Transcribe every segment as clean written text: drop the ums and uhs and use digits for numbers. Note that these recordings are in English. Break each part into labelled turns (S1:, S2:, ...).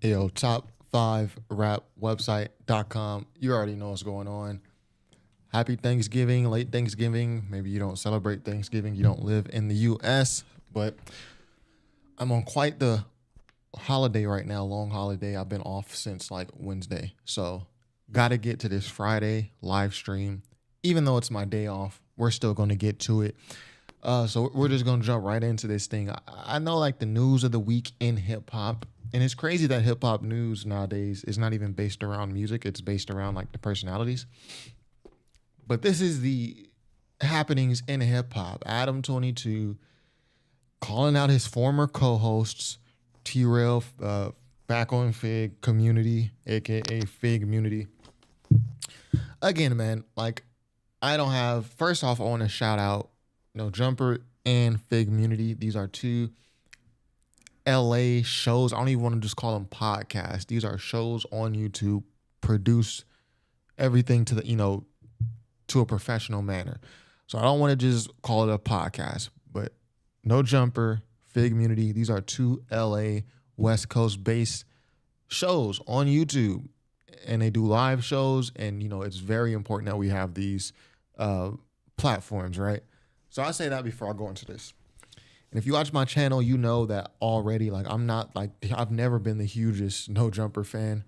S1: Yo, top5rapwebsite.com. You already know what's going on. Happy Thanksgiving, late Thanksgiving. Maybe you don't celebrate Thanksgiving. You don't live in the U.S., but I'm on quite the holiday right now, long holiday. I've been off since like Wednesday. So got to get to this Friday live stream. Even though it's my day off, we're still going to get to it. So we're just going to jump right into this thing. I know like the news of the week in hip hop. And it's crazy that hip hop news nowadays is not even based around music. It's based around like the personalities. But this is the happenings in hip hop. Adam 22 calling out his former co-hosts, Rell, back on FIGG community, aka FIGGMUNITY. Again, man, like I don't have. First off, I want to shout out No Jumper and FIGGMUNITY. These are two LA shows. I don't even want to just call them podcasts. These are shows on YouTube, produce everything to the, to a professional manner. So I don't want to just call it a podcast, but No Jumper, FIGGMUNITY, these are two LA West Coast based shows on YouTube, and they do live shows. And, it's very important that we have these platforms, right? So I say that before I go into this. And if you watch my channel, you know that already. Like I've never been the hugest No Jumper fan.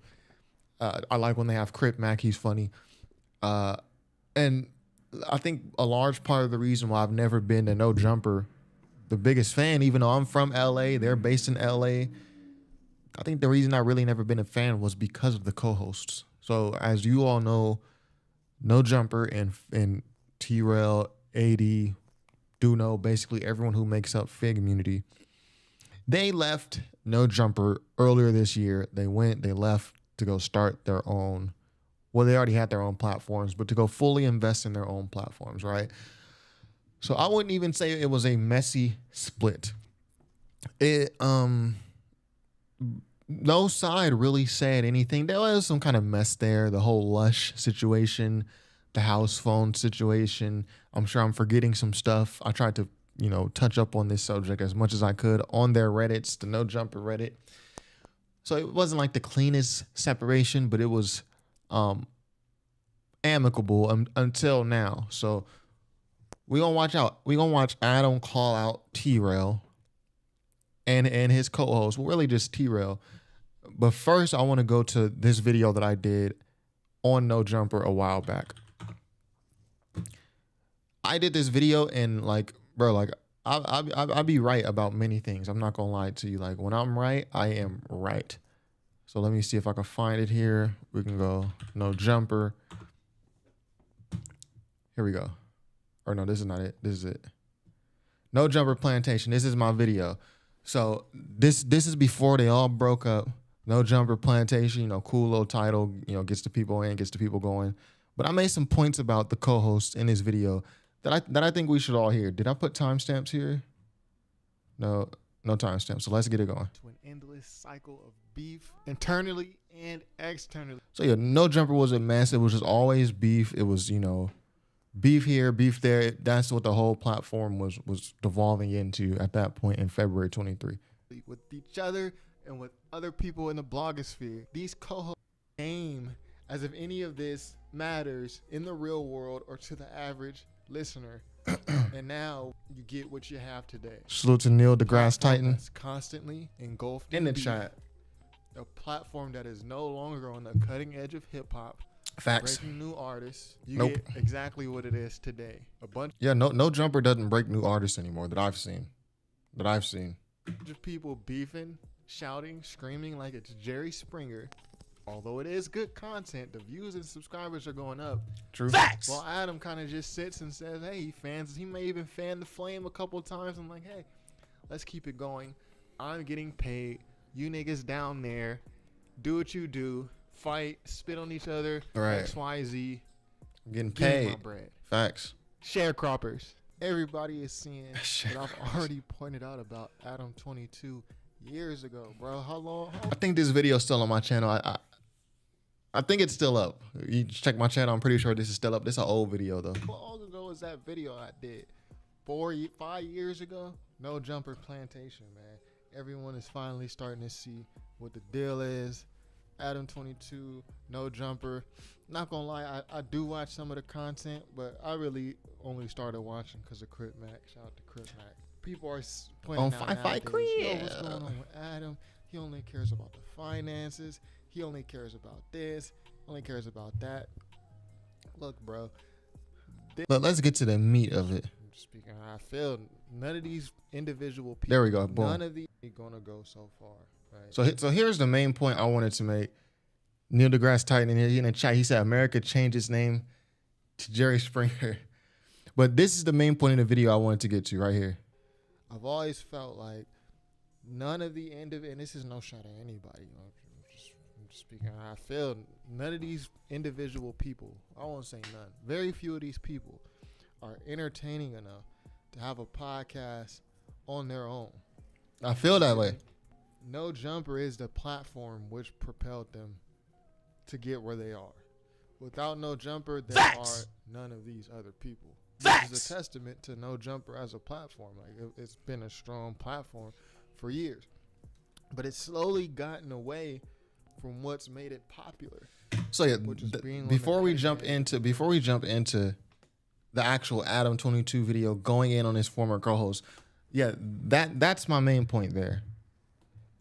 S1: I like when they have Crip Mac. He's funny. And I think a large part of the reason why I've never been to No Jumper, the biggest fan, even though I'm from LA, they're based in LA. I think the reason I really never been a fan was because of the co-hosts. So as you all know, No Jumper and Rell, AD, Duno, basically everyone who makes up FIGGMUNITY, they left No Jumper earlier this year. They left to go start their own. Well, they already had their own platforms, but to go fully invest in their own platforms, right? So I wouldn't even say it was a messy split. No side really said anything. There was some kind of mess there. The whole Lush situation, the house phone situation. I'm sure I'm forgetting some stuff. I tried to, touch up on this subject as much as I could on their Reddits, the No Jumper Reddit. So it wasn't like the cleanest separation, but it was amicable until now. So we gonna watch out. We gonna watch Adam call out Rell and his co-host. Well, really just Rell. But first, I want to go to this video that I did on No Jumper a while back. I did this video and I'll be right about many things. I'm not gonna lie to you. Like when I'm right, I am right. So let me see if I can find it here. We can go No Jumper. Here we go. Or no, this is not it. This is it. No Jumper Plantation. This is my video. So this is before they all broke up. No Jumper Plantation, cool little title, gets the people in, gets the people going. But I made some points about the co-hosts in this video that I think we should all hear. Did I put timestamps here? No timestamps. So let's get it going.
S2: To an endless cycle of beef internally and externally.
S1: So yeah, No Jumper was a mess. It was just always beef. It was, beef here, beef there. That's what the whole platform was devolving into at that point in February 23.
S2: With each other and with other people in the blogosphere. These co-hosts aim as if any of this matters in the real world or to the average listener. And now you get what you have today.
S1: Salute to Neil deGrasse Titan.
S2: That's constantly engulfed
S1: in the
S2: beef.
S1: chat.
S2: A platform that is no longer on the cutting edge of hip hop.
S1: Facts.
S2: Breaking new artists. You
S1: Nope.
S2: get exactly what it is today. A bunch
S1: No Jumper doesn't break new artists anymore that I've seen.
S2: of people beefing, shouting, screaming like it's Jerry Springer. Although it is good content, the views and subscribers are going up.
S1: True.
S2: Facts. Well, Adam kind of just sits and says, hey, he may even fan the flame a couple of times. I'm like, hey, let's keep it going. I'm getting paid. You niggas down there, do what you do. Fight, spit on each other,
S1: right.
S2: XYZ.
S1: I'm getting
S2: Give me
S1: paid.
S2: my bread.
S1: Facts.
S2: Sharecroppers. Everybody is seeing what I've already pointed out about Adam 22 years ago, bro. How long?
S1: I think this video is still on my channel. I think it's still up. You check my channel. I'm pretty sure this is still up. This is an old video though.
S2: How long ago was that video I did? 5 years ago? No Jumper Plantation, man. everyone is finally starting to see what the deal is. Adam 22, No Jumper. Not gonna lie, I do watch some of the content, but I really only started watching because of Crip Mac. Shout out to Crip Mac. People are pointing
S1: On
S2: out
S1: Fight
S2: nowadays,
S1: Crip.
S2: yo, what's going on with Adam? He only cares about the finances. He only cares about this. Only cares about that. Look, bro.
S1: Let's get to the meat of it.
S2: I'm just speaking how I feel. None of these individual people.
S1: There we go. Boom.
S2: None of these are gonna go so far. Right.
S1: So here's the main point I wanted to make. Neil deGrasse Tyson in the chat, he said America changed its name to Jerry Springer. But this is the main point of the video I wanted to get to right here.
S2: I've always felt like none of the and this is no shot at anybody. I'm just speaking how I feel. None of these individual people, I won't say none, very few of these people are entertaining enough to have a podcast on their own.
S1: I feel that way.
S2: No Jumper is the platform which propelled them to get where they are. Without No Jumper, there are none of these other people. This is a testament to No Jumper as a platform. Like it's been a strong platform for years, but it's slowly gotten away from what's made it popular.
S1: So yeah, before we jump into the actual Adam 22 video going in on his former co-host, yeah, that's my main point there.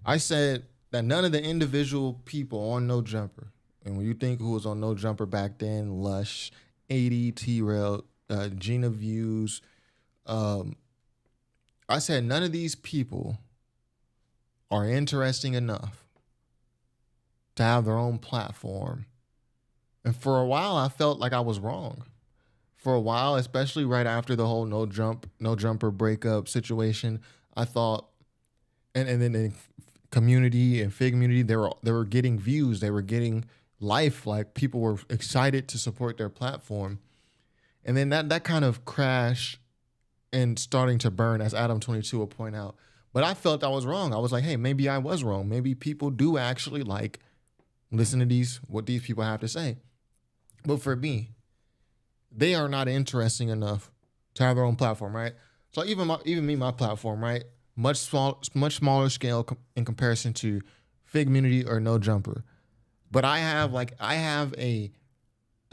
S1: I said that none of the individual people on No Jumper, and when you think who was on No Jumper back then, Lush, 80, T-Rell, Gina Views, I said none of these people are interesting enough to have their own platform. And for a while, I felt like I was wrong. For a while, especially right after the whole No Jumper breakup situation, I thought, and then in community and FIGG they were getting views, they were getting life, like people were excited to support their platform. And then that kind of crashed and starting to burn, as Adam 22 will point out. But I felt I was wrong. I was like, hey, maybe I was wrong. Maybe people do actually like listen to what these people have to say. But for me, they are not interesting enough to have their own platform, right? So even my platform, right? Much smaller scale in comparison to FIGG or No Jumper. But I have a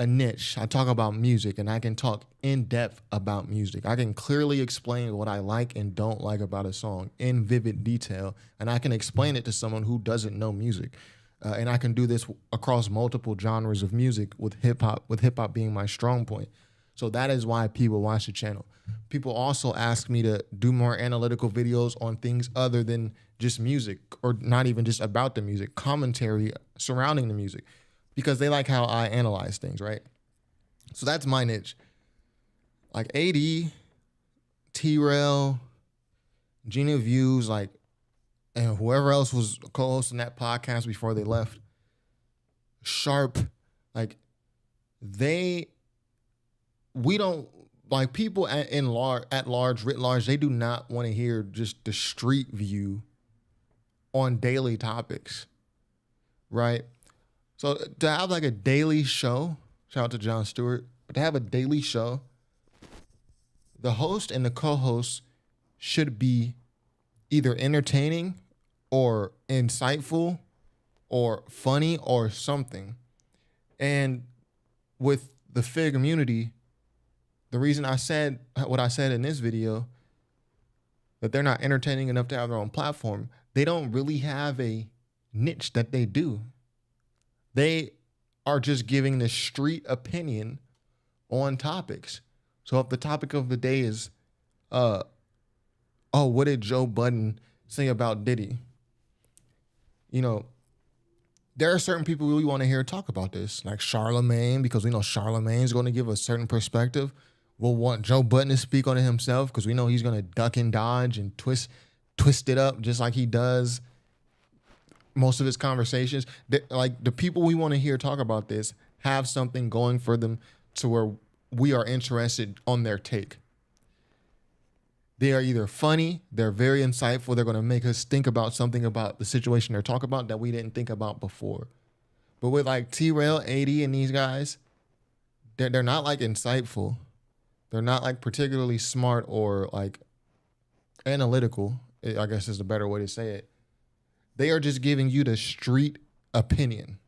S1: niche. I talk about music, and I can talk in depth about music. I can clearly explain what I like and don't like about a song in vivid detail, and I can explain it to someone who doesn't know music. And I can do this across multiple genres of music with hip hop being my strong point. So that is why people watch the channel. People also ask me to do more analytical videos on things other than just music, or not even just about the music, commentary surrounding the music, because they like how I analyze things, right? So that's my niche. Like AD, T-Rell, Gina Views, like, and whoever else was co-hosting that podcast before they left, Sharp, like we don't, like, people writ large, they do not want to hear just the street view on daily topics, right? So to have like a daily show, shout out to Jon Stewart, but to have a daily show, the host and the co-host should be either entertaining or insightful or funny or something. And with the FIGG community, the reason I said what I said in this video, that they're not entertaining enough to have their own platform, they don't really have a niche that they do. They are just giving the street opinion on topics. So if the topic of the day is, what did Joe Budden say about Diddy? You know, there are certain people we want to hear talk about this, like Charlemagne, because we know Charlemagne's going to give a certain perspective. We'll want Joe Budden to speak on it himself, because we know he's going to duck and dodge and twist it up just like he does most of his conversations. Like, the people we want to hear talk about this have something going for them to where we are interested on their take. They are either funny, they're very insightful, they're going to make us think about something about the situation they're talking about that we didn't think about before. But with like T-Rell, 80, and these guys, they're not like insightful. They're not like particularly smart or like analytical I guess is the better way to say it. They are just giving you the street opinion.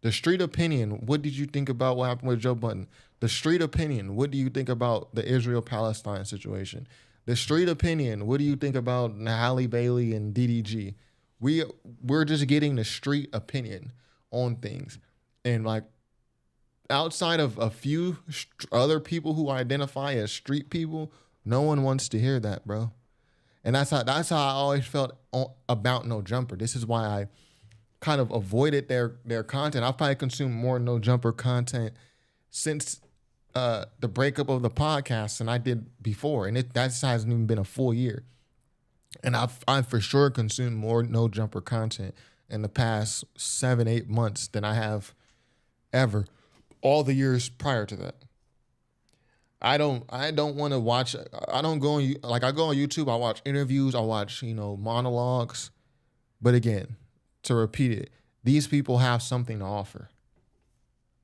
S1: The street opinion. What did you think about what happened with Joe Budden? The street opinion. What do you think about the Israel-Palestine situation? The street opinion. What do you think about Halle Bailey and DDG? We're just getting the street opinion on things, and like outside of a few other people who identify as street people, no one wants to hear that, bro. And that's how I always felt about No Jumper. This is why I kind of avoided their content. I've probably consumed more No Jumper content since the breakup of the podcast than I did before, and that hasn't even been a full year. And I've for sure consumed more No Jumper content in the past 7-8 months than I have ever, all the years prior to that. I don't want to watch. I don't go on I go on YouTube. I watch interviews. I watch monologues. But again, to repeat it, these people have something to offer.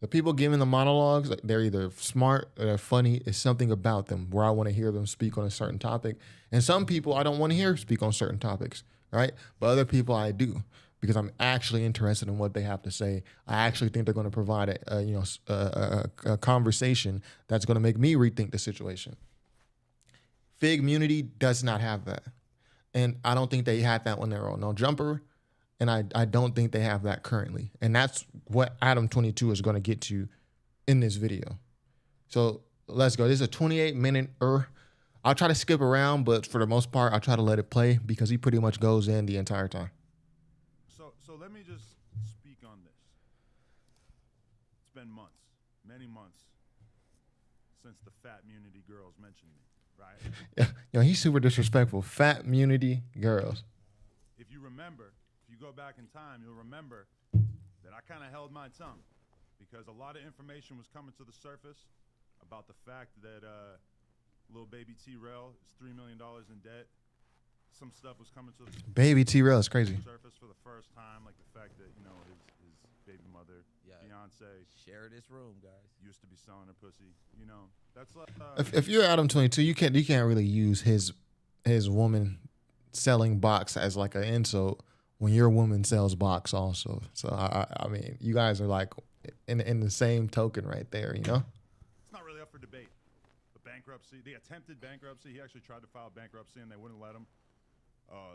S1: The people giving the monologues, they're either smart or they're funny. It's something about them where I want to hear them speak on a certain topic. And some people I don't want to hear speak on certain topics, right? But other people I do, because I'm actually interested in what they have to say. I actually think they're going to provide a conversation that's going to make me rethink the situation. FIGG does not have that. And I don't think they had that when they were on No Jumper. And I don't think they have that currently. And that's what Adam 22 is going to get to in this video. So let's go. This is a 28-minute. I'll try to skip around, but for the most part, I'll try to let it play because he pretty much goes in the entire time.
S3: So let me just speak on this. It's been months, many months, since the FATMUNITY girls mentioned me, right?
S1: Yeah, he's super disrespectful. FATMUNITY girls.
S3: If you remember, if you go back in time, you'll remember that I kind of held my tongue because a lot of information was coming to the surface about the fact that little baby Rell is $3 million in debt. Some stuff was coming to the
S1: baby Rell is crazy.
S3: Surface for the first time, like the fact that his baby mother, Beyonce,
S4: share this room, guys.
S3: Used to be selling her pussy. That's like
S1: if you're Adam 22, you can't really use his woman selling box as like an insult when your woman sells box also. So I mean, you guys are like in the same token right there,
S3: It's not really up for debate. The bankruptcy, the attempted bankruptcy. He actually tried to file bankruptcy and they wouldn't let him.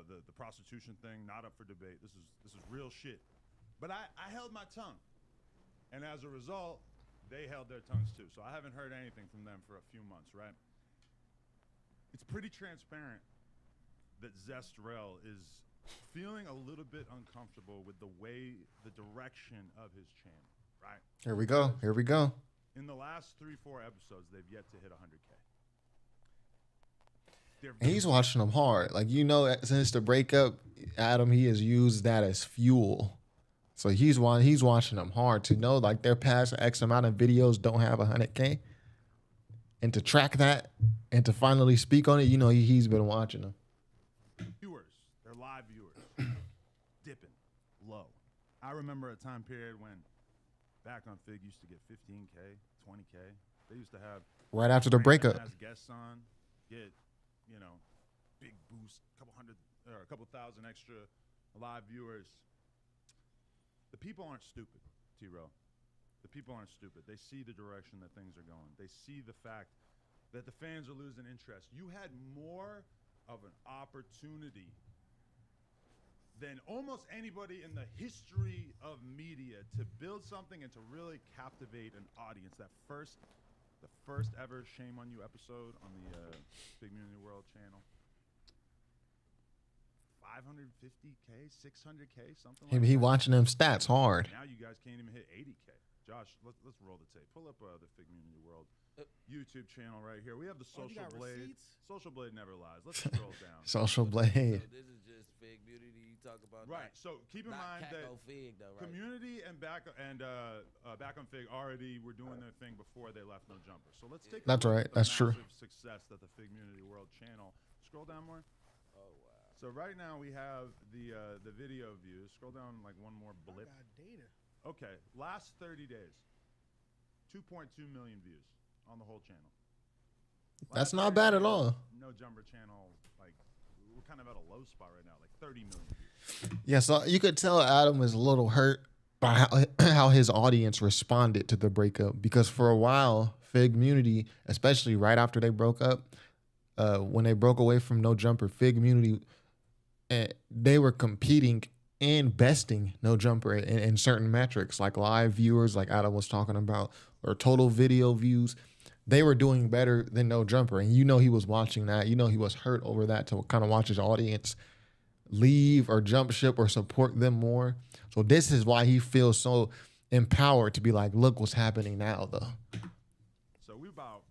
S3: The prostitution thing, not up for debate. This is real shit. But I held my tongue. And as a result, they held their tongues too. So I haven't heard anything from them for a few months, right? It's pretty transparent that Zest Rell is feeling a little bit uncomfortable with the direction of his channel, right?
S1: Here we go.
S3: In the last 3-4 episodes, they've yet to hit 100K.
S1: And he's watching them hard. Like, since the breakup, Adam, he has used that as fuel. So he's watching them hard to know, like, their past X amount of videos don't have 100K. And to track that and to finally speak on it, he's been watching them.
S3: Viewers, they're live viewers, dipping low. I remember a time period when back on FIGG used to get 15K, 20K. They used to have
S1: right after the breakup.
S3: As guests on, get big boost, a couple thousand extra live viewers. The people aren't stupid, T-Row. The people aren't stupid. They see the direction that things are going. They see the fact that the fans are losing interest. You had more of an opportunity than almost anybody in the history of media to build something and to really captivate an audience. The first ever Shame on You episode on the FIGG World channel. 550K, 600K, something like that.
S1: He watching them stats hard.
S3: Now you guys can't even hit 80K. Josh, let's roll the tape. Pull up the FIGG World YouTube channel right here. We have the Social Blade. Receipts? Social Blade never lies. Let's scroll down.
S1: Social Blade.
S4: So this is just FIGG you talk about.
S3: Right. So keep in mind that
S4: FIGG, though, right?
S3: Community and back on FIGG already were doing their thing before they left No Jumper. So let's take.
S1: That's right. That's true.
S3: Success that the FIGG World channel. Scroll down more. Oh wow. So right now we have the video views. Scroll down like one more blip.
S5: I got data.
S3: Okay, last 30 days, 2.2 million views on the whole channel.
S1: That's not bad at all.
S3: No Jumper channel, like we're kind of at a low spot right now, like 30 million views.
S1: Yeah, so you could tell Adam is a little hurt by how his audience responded to the breakup, because for a while, FIGG especially right after they broke up, when they broke away from No Jumper, FIGG they were competing and besting No Jumper in certain metrics, like live viewers, like Adam was talking about, or total video views. They were doing better than No Jumper, and you know he was watching that. You know he was hurt over that, to kind of watch his audience leave or jump ship or support them more. So this is why he feels so empowered to be like, look what's happening now, though.
S3: So we're about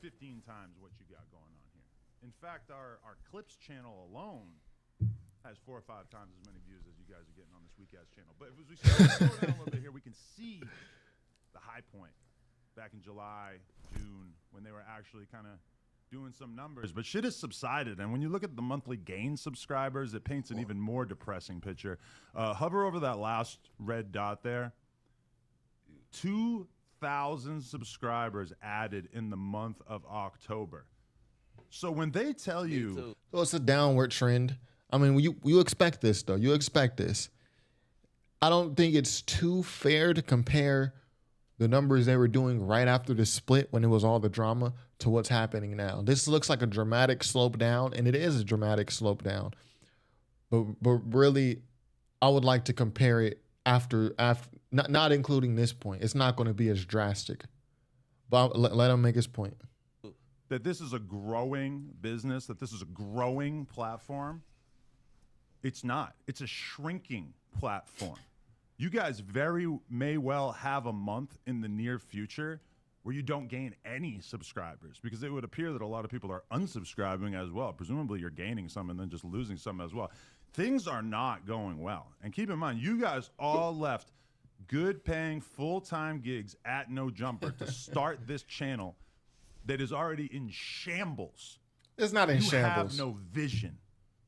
S3: 15 times what you got going on here. In fact, our clips channel alone has 4 or 5 times as many views as you guys are getting on this weak-ass channel. But as we slow down a little bit here, we can see the high point back in July, June, when they were actually kind of doing some numbers. But shit has subsided, and when you look at the monthly gain subscribers, it paints an even more depressing picture. Hover over that last red dot there. 2,000 subscribers added in the month of October. So when they tell you...
S1: So it's a downward trend. I mean, you expect this, though. You expect this. I don't think it's too fair to compare the numbers they were doing right after the split, when it was all the drama, to what's happening now. This looks like a dramatic slope down, and it is a dramatic slope down. But really, I would like to compare it after not including this point. It's not going to be as drastic. But let him make his point.
S3: That this is a growing business, that this is a growing platform. It's not. It's a shrinking platform. You guys may well have a month in the near future where you don't gain any subscribers, because it would appear that a lot of people are unsubscribing as well. Presumably you're gaining some and then just losing some as well. Things are not going well. And keep in mind, you guys all left good paying full-time gigs at No Jumper to start this channel that is already in shambles.
S1: It's not in shambles.
S3: You have no vision.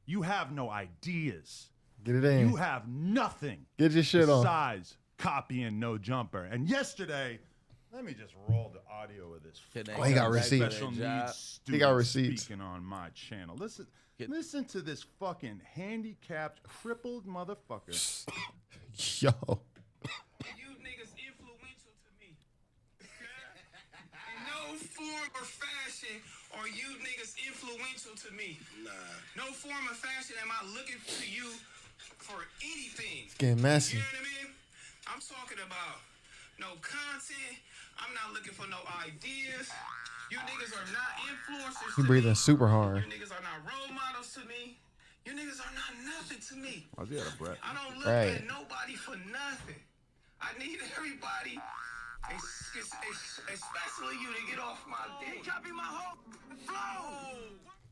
S3: You have no ideas.
S1: Get it in.
S3: You have nothing.
S1: Get your shit on.
S3: Besides copying No Jumper. And yesterday, let me just roll the audio of this.
S1: Oh, he got receipts.
S3: Special needs student
S1: He got receipts.
S3: speaking on my channel. Listen to this fucking handicapped, crippled motherfucker.
S1: Yo.
S5: You niggas influential to me. In no form or fashion are you niggas influential to me. Nah. No form or fashion am I looking to you for anything.
S1: It's getting messy.
S5: You know what I mean? I'm talking about no content. I'm not looking for no ideas. You niggas are not influencers
S1: He
S5: to
S1: breathing
S5: me.
S1: super hard.
S5: You niggas are not role models to me. You niggas are not nothing to me.
S3: Why's he out of breath?
S5: I don't look
S1: Right.
S5: at nobody for nothing. I need everybody, especially you, to get off my dick. Copy my whole flow.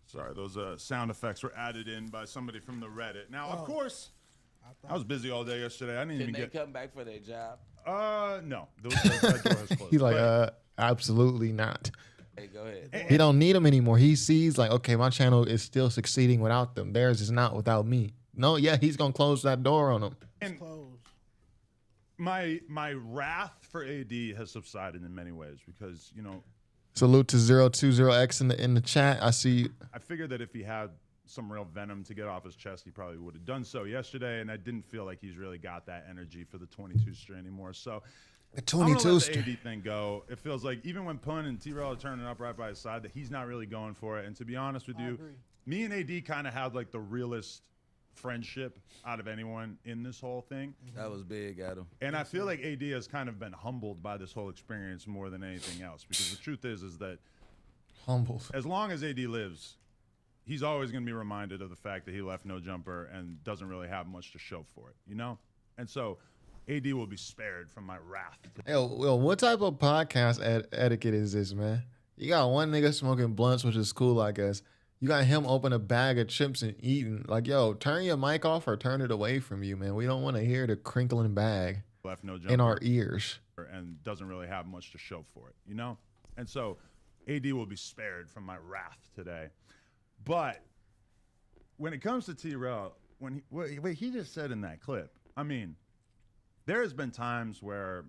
S3: Sorry, those sound effects were added in by somebody from the Reddit. Now, of course, I was busy all day yesterday. I didn't
S4: Can
S3: even
S4: they
S3: get...
S4: come back for their job?
S3: No. That door has closed.
S1: He's like,
S3: But-
S1: absolutely not.
S4: Hey, go ahead.
S1: He don't need them anymore. He sees like, okay, my channel is still succeeding without them. Theirs is not without me. No, yeah, he's gonna close that door on them.
S3: And my wrath for AD has subsided in many ways because, you know,
S1: Salute to 020X in the chat. I see.
S3: I figured that if he had some real venom to get off his chest, he probably would have done so yesterday, and I didn't feel like he's really got that energy for the 22 string anymore. So
S1: The
S3: I'm gonna
S1: 22
S3: let
S1: string.
S3: the AD thing go. It feels like even when Pun and T-Rell are turning up right by his side, that he's not really going for it. And to be honest with you, me and AD kind of had like the realest friendship out of anyone in this whole thing.
S4: That was big, Adam.
S3: And I feel like AD has kind of been humbled by this whole experience more than anything else, because the truth is that
S1: Humbled.
S3: as long as AD lives, he's always going to be reminded of the fact that he left No Jumper and doesn't really have much to show for it, you know? And so AD will be spared from my wrath.
S1: Yo, what type of podcast etiquette is this, man? You got one nigga smoking blunts, which is cool, I guess. You got him open a bag of chips and eating. Like, yo, turn your mic off or turn it away from you, man. We don't want to hear the crinkling bag
S3: Left No Jumper
S1: in our ears.
S3: and doesn't really have much to show for it, you know? And so AD will be spared from my wrath today. But when it comes to T-Rell, when he just said in that clip, I mean, there has been times where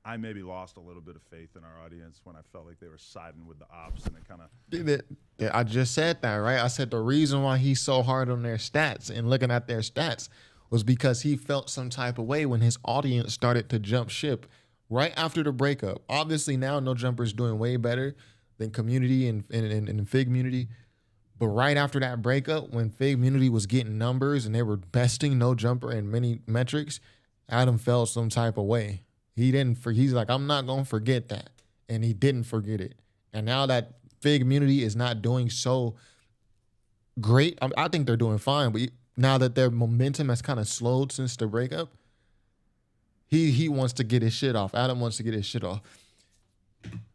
S3: I maybe lost a little bit of faith in our audience when I felt like they were siding with the ops, and it kind of.
S1: I just said that, right? I said the reason why he's so hard on their stats and looking at their stats was because he felt some type of way when his audience started to jump ship right after the breakup. Obviously now No Jumper's doing way better than Community and FIGG. But right after that breakup, when FIGG was getting numbers and they were besting No Jumper in many metrics, Adam felt some type of way. He's like, I'm not going to forget that. And he didn't forget it. And now that FIGG is not doing so great, I think they're doing fine. But now that their momentum has kind of slowed since the breakup, he wants to get his shit off. Adam wants to get his shit off.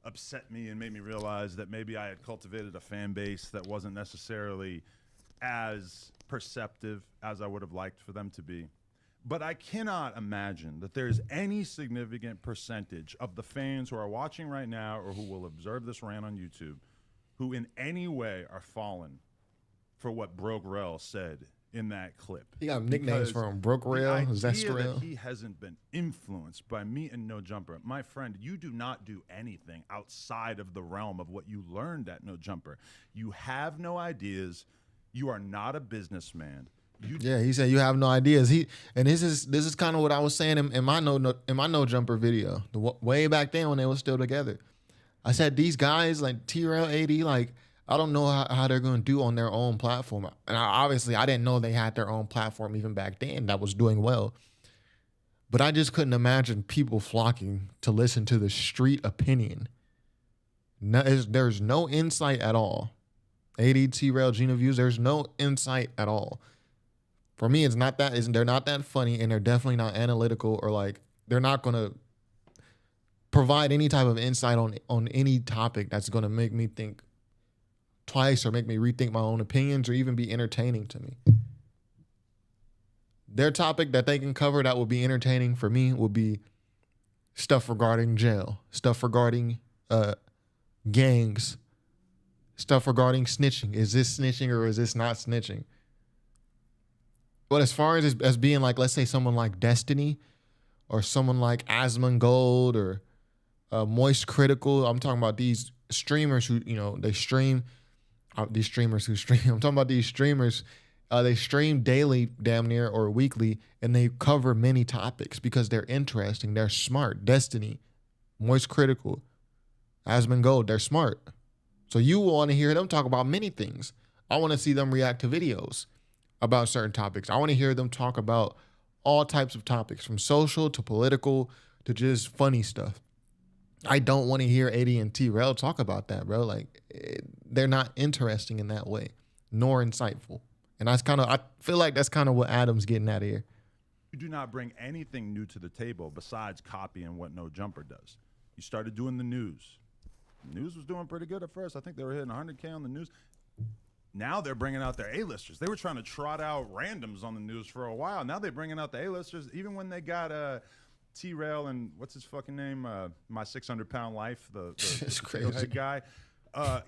S3: Upset me and made me realize that maybe I had cultivated a fan base that wasn't necessarily as perceptive as I would have liked for them to be. But I cannot imagine that there's any significant percentage of the fans who are watching right now or who will observe this rant on YouTube who in any way are fallen for what Broke Rell said in that clip.
S1: He got nicknames for him. Broke Rell, Zestrell.
S3: That he hasn't been influenced by me and No Jumper. My friend, you do not do anything outside of the realm of what you learned at No Jumper. You have no ideas. You are not a businessman.
S1: He said you have no ideas. This is kind of what I was saying in my No Jumper video, way back then when they were still together. I said these guys like T-Rell, AD, like I don't know how they're going to do on their own platform. And obviously I didn't know they had their own platform even back then that was doing well. But I just couldn't imagine people flocking to listen to the street opinion. There's no insight at all. AD, T-Rell, Gina Views, there's no insight at all. For me, they're not that funny, and they're definitely not analytical, or like they're not going to provide any type of insight on any topic that's going to make me think twice or make me rethink my own opinions or even be entertaining to me. Their topic that they can cover that would be entertaining for me would be stuff regarding jail, stuff regarding gangs, stuff regarding snitching. Is this snitching or is this not snitching? But as far as being like, let's say someone like Destiny or someone like Asmongold or Moist Critical, I'm talking about these streamers who, they stream. These streamers who stream. I'm talking about these streamers. They stream daily, damn near, or weekly, and they cover many topics because they're interesting. They're smart. Destiny, Moist Critical, Asmongold, they're smart. So you want to hear them talk about many things. I want to see them react to videos about certain topics. I want to hear them talk about all types of topics, from social to political to just funny stuff. I don't want to hear AD and T-Rell talk about that, bro. Like, they're not interesting in that way, nor insightful. And I feel like that's kind of what Adam's getting at here.
S3: You do not bring anything new to the table besides copying what No Jumper does. You started doing the news. The news was doing pretty good at first. I think they were hitting 100K on the news. Now they're bringing out their A-listers. They were trying to trot out randoms on the news for a while. Now they're bringing out the A-listers. Even when they got T-Rell and what's his fucking name? My 600-Pound Life, the crazy guy.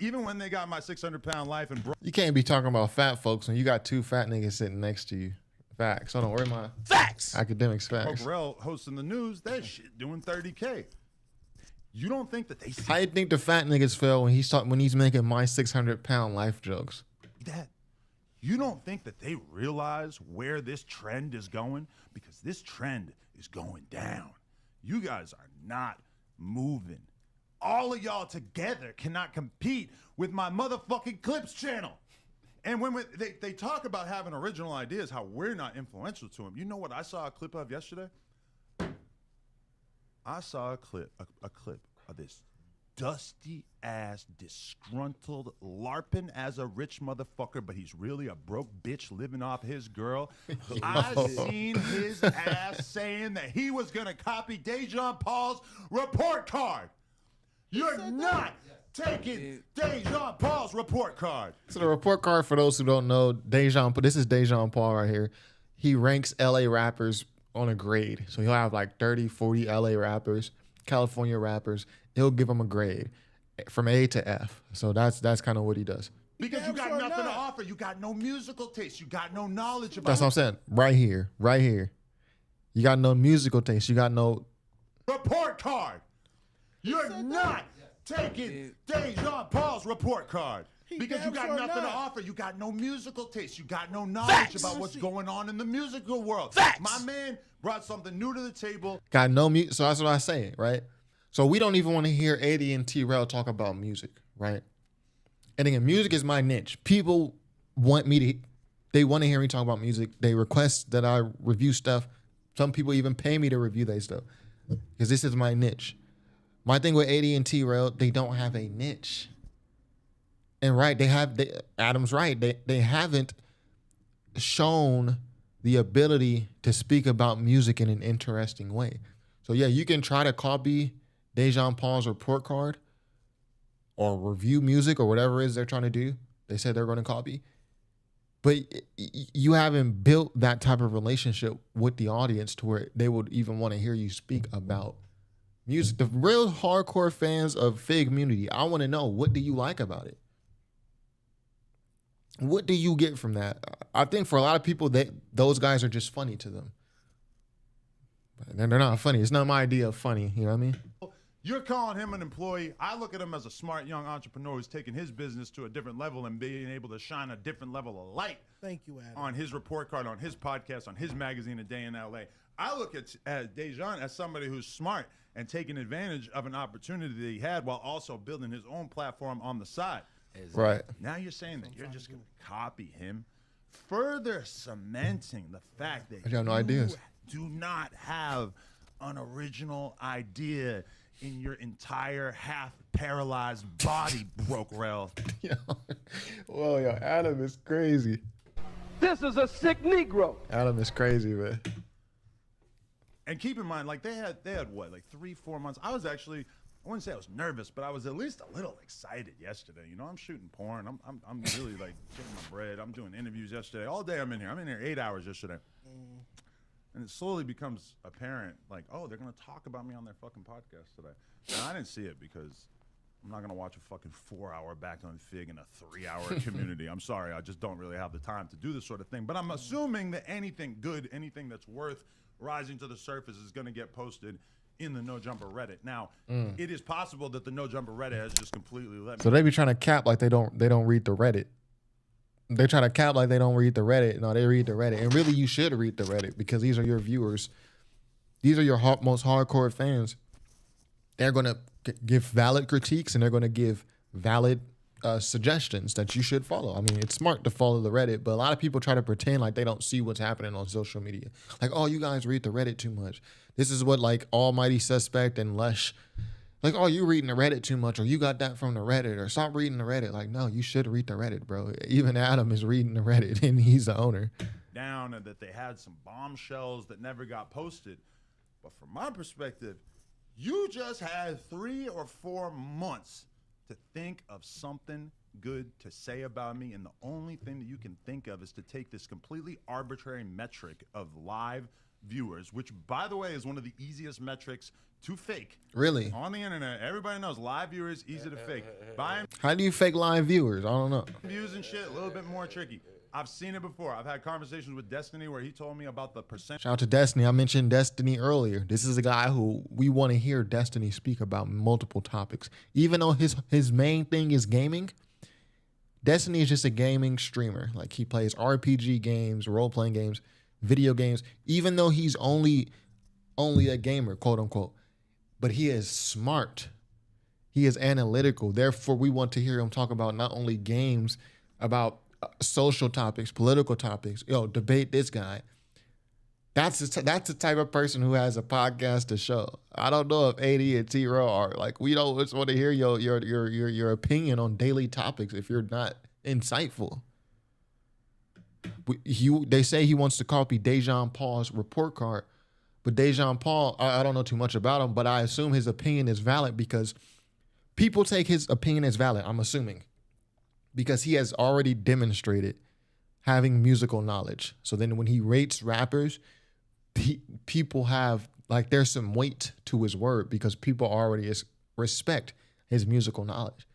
S3: Even when they got My 600-Pound Life and
S1: you can't be talking about fat folks when you got two fat niggas sitting next to you. Facts. Hold on, where are my
S4: facts?
S1: Academics facts.
S3: Rell hosting the news. That shit doing 30K. You don't think that they see
S1: How you think the fat niggas feel when he's making My 600-Pound Life jokes?
S3: that? You don't think that they realize where this trend is going? Because this trend is going down. You guys are not moving. All of y'all together cannot compete with my motherfucking Clips channel. And when they talk about having original ideas, how we're not influential to them. You know what I saw a clip of yesterday? I saw a clip of this dusty ass, disgruntled, LARPing as a rich motherfucker, but he's really a broke bitch living off his girl. I seen his ass saying that he was gonna copy Dejan Paul's report card. You're not taking Dejan Paul's report card.
S1: So the report card, for those who don't know, this is Dejan Paul right here. He ranks LA rappers on a grade. So he'll have like 30, 40 LA rappers, California rappers. He'll give them a grade from A to F. So that's kind of what he does.
S3: Because you got nothing to offer. You got no musical taste. You got no knowledge about
S1: That's what I'm saying. Right here. You got no musical taste. You got no
S3: report card. You're not taking Dejan Paul's report card. Because you got nothing to offer. You got no musical taste. You got no knowledge about what's going on in the musical world. My man brought something new to the table.
S1: Got no music. So that's what I say, right? So we don't even want to hear 80 and T-Rell talk about music, right? And again, music is my niche. People want me to, they want to hear me talk about music. They request that I review stuff. Some people even pay me to review their stuff because this is my niche. My thing with 80 and T-Rell, they don't have a niche. And right, Adam's right. They haven't shown the ability to speak about music in an interesting way. So yeah, you can try to copy Dejan Paul's report card or review music or whatever it is they're trying to do. They said they're going to copy. But you haven't built that type of relationship with the audience to where they would even want to hear you speak about music. The real hardcore fans of FIGG, I want to know, what do you like about it? What do you get from that? I think for a lot of people, those guys are just funny to them. But they're not funny. It's not my idea of funny. You know what I mean?
S3: You're calling him an employee. I look at him as a smart young entrepreneur who's taking his business to a different level and being able to shine a different level of light.
S6: Thank you, Adam.
S3: On his report card, on his podcast, on his magazine, A Day in LA. I look at Dejan as somebody who's smart and taking advantage of an opportunity that he had while also building his own platform on the side.
S4: Exactly.
S1: Right.
S3: Now you're saying that you're just going to copy him, further cementing the fact that
S1: I have no ideas.
S3: Do not have an original idea in your entire half-paralyzed body, broke Rell.
S1: Whoa, yo, Adam is crazy.
S7: This is a sick Negro.
S1: Adam is crazy, man.
S3: And keep in mind, like they had what, like 3-4 months. I wouldn't say I was nervous, but I was at least a little excited yesterday. You know, I'm shooting porn. I'm really like getting my bread. I'm doing interviews yesterday. All day I'm in here. I'm in here 8 hours yesterday. And it slowly becomes apparent, like, oh, they're going to talk about me on their fucking podcast today. And I didn't see it because I'm not going to watch a fucking 4-hour back on FIGG in a 3-hour community. I'm sorry. I just don't really have the time to do this sort of thing. But I'm assuming that anything good, anything that's worth rising to the surface is going to get posted in the No Jumper Reddit. Now, it is possible that the No Jumper Reddit has just completely let me.
S1: So they be trying to cap like they don't read the Reddit. They try to cap like they don't read the Reddit. No, they read the Reddit. And really, you should read the Reddit because these are your viewers. These are your most hardcore fans. They're going to give valid critiques and they're going to give valid suggestions that you should follow. I mean, it's smart to follow the Reddit, but a lot of people try to pretend like they don't see what's happening on social media. Like, oh, you guys read the Reddit too much. This is what like Almighty Suspect and Lush, like, oh, you reading the Reddit too much, or you got that from the Reddit, or stop reading the Reddit. Like, no, you should read the Reddit, bro. Even Adam is reading the Reddit, and he's the owner.
S3: Down and that they had some bombshells that never got posted. But from my perspective, you just had 3 or 4 months to think of something good to say about me, and the only thing that you can think of is to take this completely arbitrary metric of live viewers, which, by the way, is one of the easiest metrics to fake.
S1: Really?
S3: On the internet, everybody knows live viewers easy to fake. Buying
S1: How do you fake live viewers? I don't know.
S3: views and shit, a little bit more tricky. I've seen it before. I've had conversations with Destiny where he told me about the percent.
S1: Shout out to Destiny. I mentioned Destiny earlier. This is a guy who we want to hear Destiny speak about multiple topics. Even though his main thing is gaming, Destiny is just a gaming streamer. Like, he plays RPG games, role-playing games, video games, even though he's only a gamer, quote unquote. But he is smart. He is analytical. Therefore, we want to hear him talk about not only games, about social topics, political topics. Yo, debate this guy. That's the type of person who has a podcast to show. I don't know if 80 and T-Rell are like, we don't just want to hear your opinion on daily topics if you're not insightful. They say he wants to copy Dejan Paul's report card, but Dejan Paul, I don't know too much about him, but I assume his opinion is valid because people take his opinion as valid, I'm assuming, because he has already demonstrated having musical knowledge. So then when he rates rappers, people have, like, there's some weight to his word because people already respect his musical knowledge.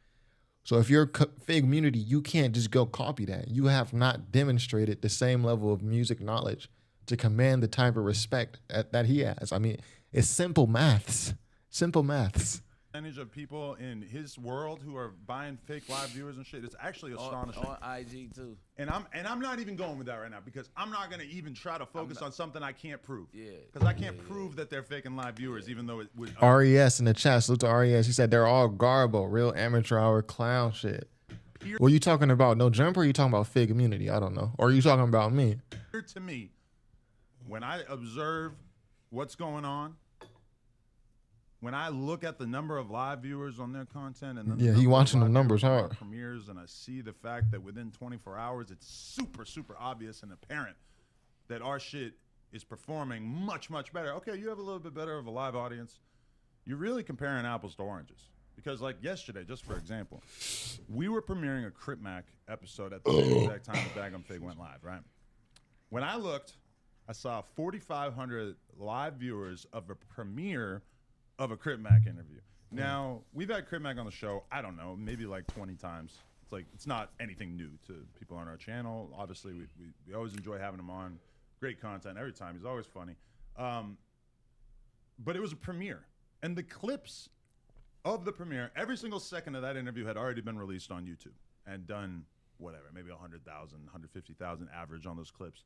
S1: So if you're FIGG, you can't just go copy that. You have not demonstrated the same level of music knowledge to command the type of respect that he has. I mean, It's simple maths. Simple maths.
S3: Percentage of people in his world who are buying fake live viewers and shit. It's actually astonishing.
S4: On IG too.
S3: And I'm not even going with that right now because I'm not gonna even try to focus on something I can't prove.
S4: Yeah.
S3: Because I can't prove that they're faking live viewers, even though it would.
S1: RES in the chat. Salute to RES. He said they're all garbo, real amateur hour clown shit. Were you talking about No Jumper? Or are you talking about FIGG Immunity? I don't know. Or are you talking about me?
S3: To me, when I observe what's going on, when I look at the number of live viewers on their content, and then
S1: he watching the numbers hard.
S3: Premieres, and I see the fact that within 24 hours, it's super obvious and apparent that our shit is performing much better. Okay, you have a little bit better of a live audience. You're really comparing apples to oranges. Because like yesterday, just for example, we were premiering a Crip Mac episode at the same exact time the Bag on Fig went live, right? When I looked, I saw 4,500 live viewers of a premiere of a Crip Mac interview. Now, we've had Crip Mac on the show, I don't know, maybe like 20 times. It's like, it's not anything new to people on our channel. Obviously, we always enjoy having him on. Great content every time. He's always funny. But it was a premiere. And the clips of the premiere, every single second of that interview had already been released on YouTube and done whatever, maybe 100,000, 150,000 average on those clips.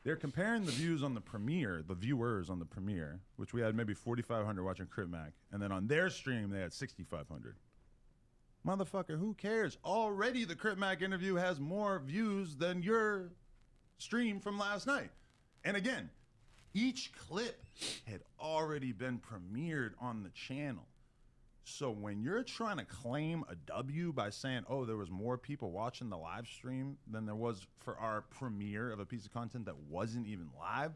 S3: They're comparing the views on the premiere, the viewers on the premiere, which we had maybe 4,500 watching Crip Mac, and then on their stream they had 6,500. Motherfucker, who cares? Already the Crip Mac interview has more views than your stream from last night. And again, each clip had already been premiered on the channel. So when you're trying to claim a W by saying, oh, there was more people watching the live stream than there was for our premiere of a piece of content that wasn't even live,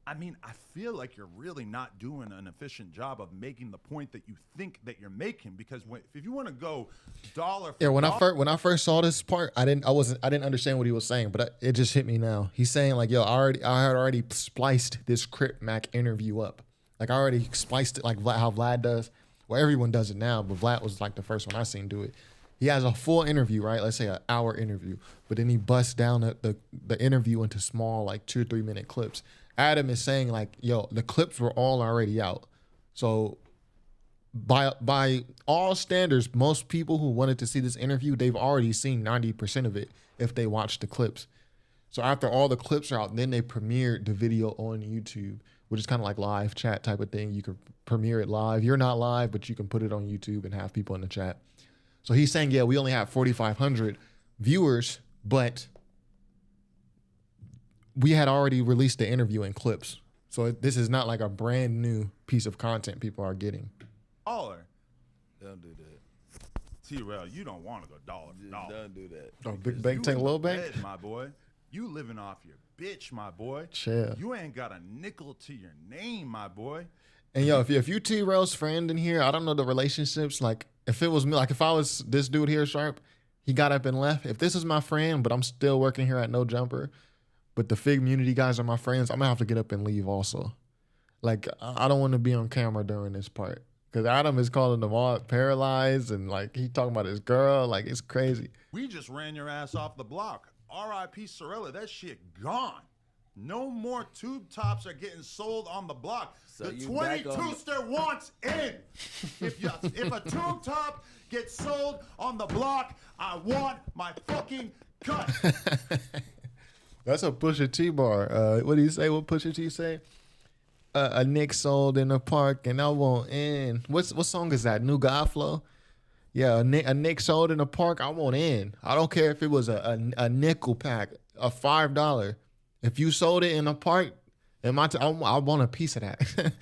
S3: I mean, I feel like you're really not doing an efficient job of making the point that you think that you're making. Because if you want to go dollar for dollar,
S1: when I first saw this part, I didn't understand what he was saying, but it just hit me now. He's saying like, yo, I had already spliced this Crip Mac interview up. Like I already spliced it like how Vlad does. Well, everyone does it now, but Vlad was like the first one I seen do it. He has a full interview, right? Let's say an hour interview, but then he busts down the interview into small, like 2 or 3 minute clips. Adam is saying like, yo, the clips were all already out. So by all standards, most people who wanted to see this interview, they've already seen 90% of it if they watched the clips. So after all the clips are out, then they premiered the video on YouTube, which is kind of like live chat type of thing. You can premiere it live. You're not live, but you can put it on YouTube and have people in the chat. So he's saying, yeah, we only have 4,500 viewers, but we had already released the interview in clips. So this is not like a brand new piece of content people are getting.
S3: dollar.
S4: Don't do that.
S3: T-Rell, you don't want to go dollar for dollar.
S4: Don't do that.
S1: Oh, big bank take a little bank?
S3: Bread, my boy. You living off your bitch, my boy.
S1: Chill.
S3: You ain't got a nickel to your name, my boy.
S1: And yo, if you T-Rell's friend in here, I don't know the relationships. Like if it was me, like if I was this dude here, Sharp, he got up and left. If this is my friend, but I'm still working here at No Jumper, but the FIGG Immunity guys are my friends, I'm gonna have to get up and leave also. Like I don't want to be on camera during this part because Adam is calling them all paralyzed and like he talking about his girl, like it's crazy.
S3: We just ran your ass off the block. R.I.P. Sorella, that shit gone. No more tube tops are getting sold on the block.
S4: So
S3: the
S4: you back on
S3: 22ster wants in. If a tube top gets sold on the block, I want my fucking cut.
S1: That's a Pusha T bar. What do you say? What Pusha T say? A Nick sold in the park and I won't in. What song is that? New God Flow? Yeah, a Nick sold in the park. I won't in. I don't care if it was a nickel pack, a $5. If you sold it in the park, I want a piece of that.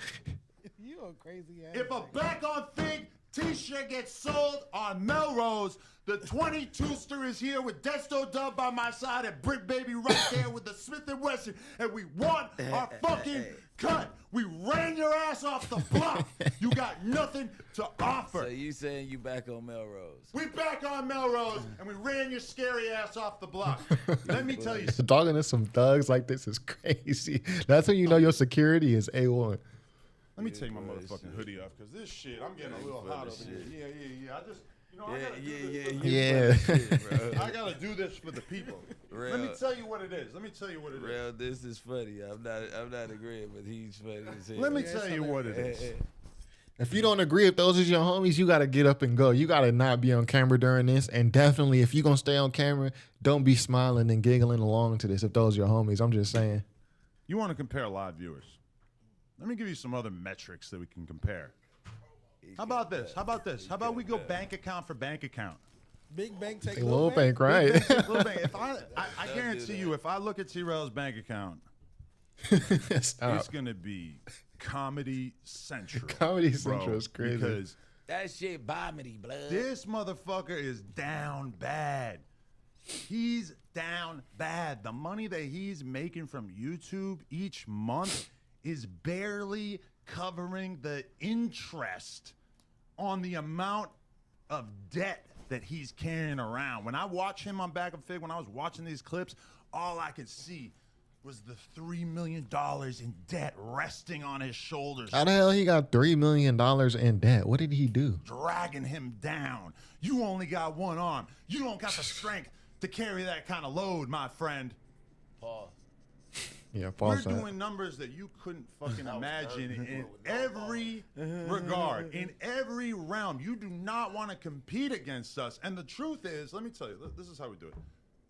S2: You a crazy ass.
S3: If a back on Fig t-shirt gets sold on Melrose, the 22ster is here with Desto Dub by my side and Brick Baby right there with the Smith & Wesson, and we want our fucking cut. We ran your ass off the block. You got nothing to offer.
S4: So you saying you back on Melrose?
S3: We back on Melrose, and we ran your scary ass off the block. Let me tell you something.
S1: Talking to some thugs like this is crazy. That's when you know your security is A1.
S3: Let me take my motherfucking hoodie off, because this shit, I'm getting a little hot over here. Yeah.
S1: Yeah.
S3: I gotta do this for the people.
S4: Rell,
S3: Let me tell you what it is.
S4: Rell, this is funny. I'm not agreeing, but he's funny as hell.
S3: Let me tell you what it is.
S1: If you don't agree, if those are your homies, you got to get up and go. You got to not be on camera during this. And definitely, if you're going to stay on camera, don't be smiling and giggling along to this if those are your homies. I'm just saying.
S3: You want to compare live viewers? Let me give you some other metrics that we can compare. How about this? How about we go bank account for bank account?
S6: Big bank take
S1: Little bank, right?
S3: Little bank. If I guarantee you, if I look at T-Rell's bank account, it's going to be Comedy Central.
S1: Comedy Central is crazy.
S3: Because
S4: that shit vomity, blood.
S3: this motherfucker is down bad. He's down bad. The money that he's making from YouTube each month is barely covering the interest on the amount of debt that he's carrying around. When I watch him on Back of Fig, when I was watching these clips, all I could see was the $3 million in debt resting on his shoulders,
S1: How the hell he got $3 million in debt? What did he do?
S3: dragging him down. You only got one arm. You don't got the strength to carry that kind of load, my friend.
S4: Pause.
S1: Yeah,
S3: We're
S1: false.
S3: doing numbers that you couldn't fucking imagine in every regard, in every realm. You do not want to compete against us. And the truth is, let me tell you, this is how we do it.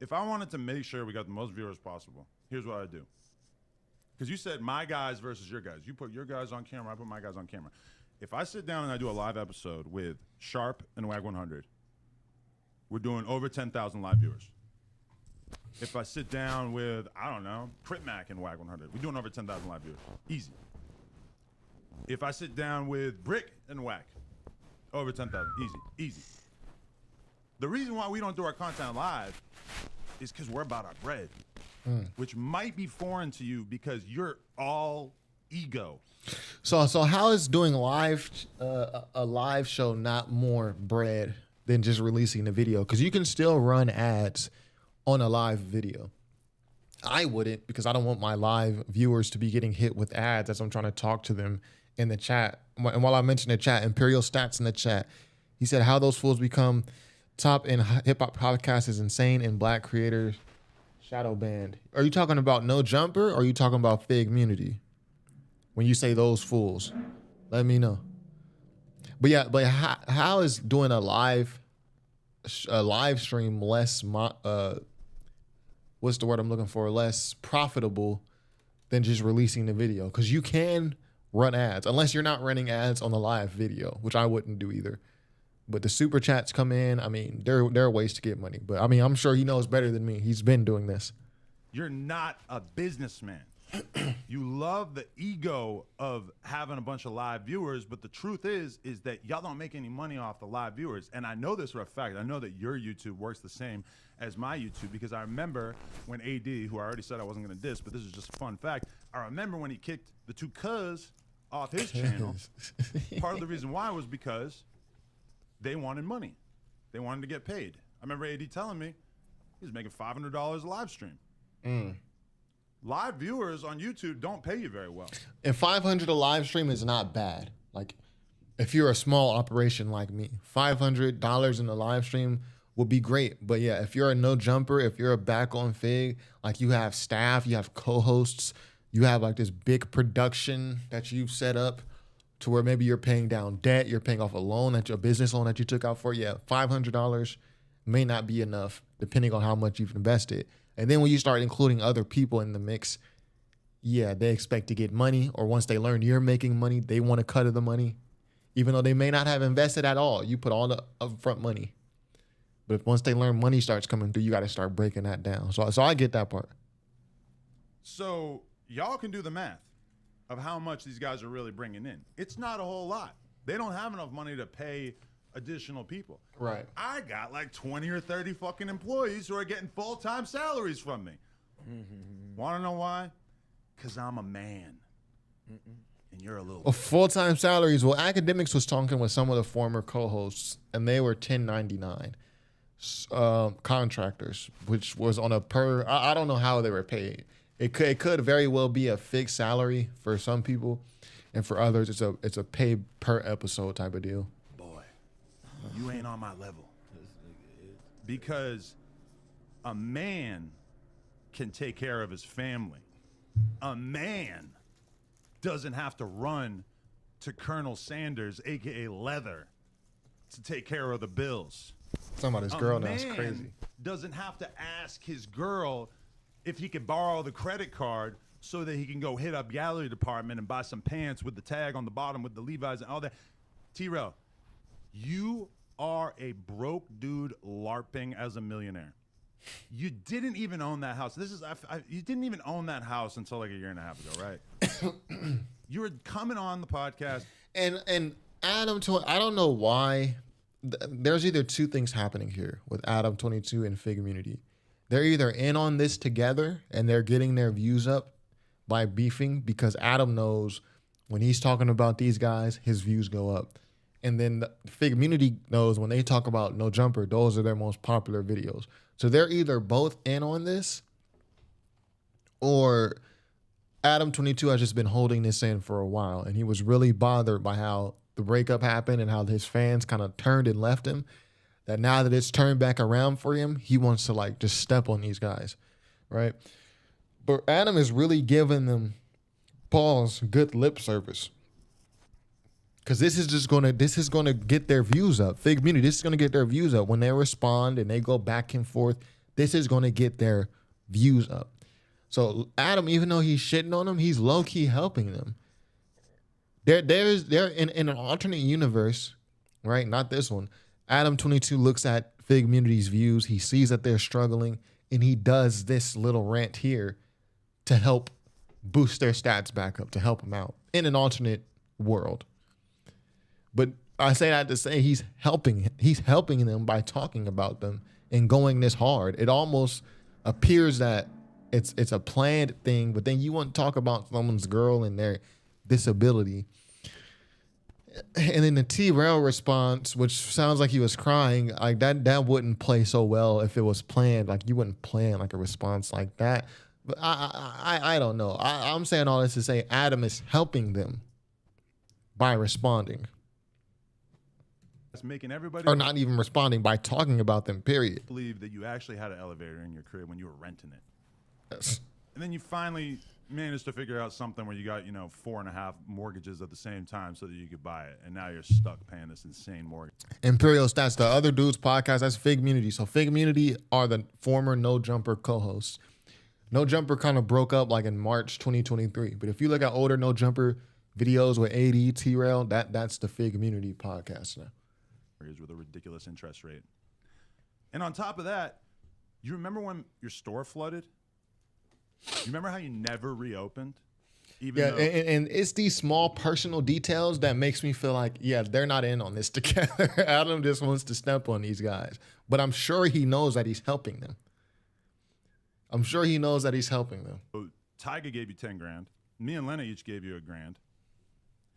S3: If I wanted to make sure we got the most viewers possible, here's what I do. Because you said my guys versus your guys. You put your guys on camera, I put my guys on camera. If I sit down and I do a live episode with Sharp and WAG 100, we're doing over 10,000 live viewers. If I sit down with, I don't know, Crit Mac and WAG 100, we're doing over 10,000 live viewers. Easy. If I sit down with Brick and WAG, over 10,000. Easy. The reason why we don't do our content live is because we're about our bread, which might be foreign to you because you're all ego.
S1: So how is doing a live show not more bread than just releasing the video? Because you can still run ads on a live video. I wouldn't, because I don't want my live viewers to be getting hit with ads as I'm trying to talk to them in the chat. And while I mentioned the chat, Imperial Stats in the chat, he said how those fools become top in hip hop podcasts is insane, and black creators shadow banned. Are you talking about No Jumper, or are you talking about FIGG when you say those fools? Let me know. But yeah, but how is doing a live stream less what's the word I'm looking for? Less profitable than just releasing the video? Because you can run ads, unless you're not running ads on the live video, which I wouldn't do either. But the super chats come in. I mean, there are ways to get money. But I mean, I'm sure he knows better than me. He's been doing this.
S3: You're not a businessman. You love the ego of having a bunch of live viewers, but the truth is that y'all don't make any money off the live viewers. And I know this for a fact. I know that your YouTube works the same as my YouTube, because I remember when AD, who I already said I wasn't going to diss, but this is just a fun fact. I remember when he kicked the two cuz off his channel. Part of the reason why was because they wanted money. They wanted to get paid. I remember AD telling me he was making $500 a live stream. Live viewers on YouTube don't pay you very well.
S1: And $500 a live stream is not bad. Like, if you're a small operation like me, $500 in a live stream would be great. But yeah, if you're a No Jumper, if you're a back on Fig, like you have staff, you have co-hosts, you have like this big production that you've set up to where maybe you're paying down debt, you're paying off a business loan that you took out for. Yeah, $500 may not be enough depending on how much you've invested. And then when you start including other people in the mix, yeah, they expect to get money, or once they learn you're making money, they want a cut of the money, even though they may not have invested at all. You put all the upfront money. But if once they learn money starts coming through, you got to start breaking that down. So I get that part.
S3: So y'all can do the math of how much these guys are really bringing in. It's not a whole lot. They don't have enough money to pay additional people.
S1: Right.
S3: I got like 20 or 30 fucking employees who are getting full-time salaries from me. Want to know why? Because I'm a man. And you're a little...
S1: Full-time salaries. Well, Academics was talking with some of the former co-hosts, and they were 1099 contractors, which was on a per... I don't know how they were paid. It could very well be a fixed salary for some people, and for others, it's a pay per episode type of deal.
S3: Boy. You ain't on my level. Because a man can take care of his family. A man doesn't have to run to Colonel Sanders, a.k.a. Leather, to take care of the bills.
S1: Talking about his girl now is crazy.
S3: Doesn't have to ask his girl if he could borrow the credit card so that he can go hit up gallery department and buy some pants with the tag on the bottom with the Levi's and all that. T-Rell, you are a broke dude LARPing as a millionaire. You didn't even own that house. You didn't even own that house until like a year and a half ago, right? You were coming on the podcast.
S1: And Adam, I don't know why. There's either two things happening here with Adam 22 and FIGG. They're either in on this together and they're getting their views up by beefing, because Adam knows when he's talking about these guys, his views go up. And then the FIGG knows when they talk about No Jumper, those are their most popular videos. So they're either both in on this, or Adam 22 has just been holding this in for a while, and he was really bothered by how the breakup happened and how his fans kind of turned and left him. That now that it's turned back around for him, he wants to like just step on these guys, right? But Adam is really giving them Paul's good lip service, because this is gonna get their views up. FIGG Community, this is gonna get their views up when they respond and they go back and forth. This is gonna get their views up. So Adam, even though he's shitting on them, he's low key helping them. They're in an alternate universe, right? Not this one. Adam 22 looks at FIGG Community's views. He sees that they're struggling, and he does this little rant here to help boost their stats back up, to help them out in an alternate world. But I say that to say he's helping them by talking about them and going this hard. It almost appears that it's a planned thing, but then you want to talk about someone's girl and their disability. And then the T-Rell response, which sounds like he was crying, like that wouldn't play so well if it was planned. Like you wouldn't plan like a response like that. But I don't know. I'm saying all this to say Adam is helping them by responding.
S3: It's making everybody,
S1: or not even responding, by talking about them, period.
S3: believe that you actually had an elevator in your crib when you were renting it.
S1: Yes.
S3: And then you finally managed to figure out something where you got, 4.5 mortgages at the same time so that you could buy it. And now you're stuck paying this insane mortgage.
S1: Imperial Stats, the other dude's podcast, that's FIGG Community. So FIGG Community are the former No Jumper co-hosts. No Jumper kind of broke up like in March 2023. But if you look at older No Jumper videos with AD, T-Rell, that's the FIGG Community podcast now.
S3: With a ridiculous interest rate. And on top of that, you remember when your store flooded? You remember how you never reopened?
S1: Yeah, and it's these small personal details that makes me feel like, yeah, they're not in on this together. Adam just wants to step on these guys. But I'm sure he knows that he's helping them.
S3: So Tyga gave you 10 grand. Me and Lena each gave you $1,000.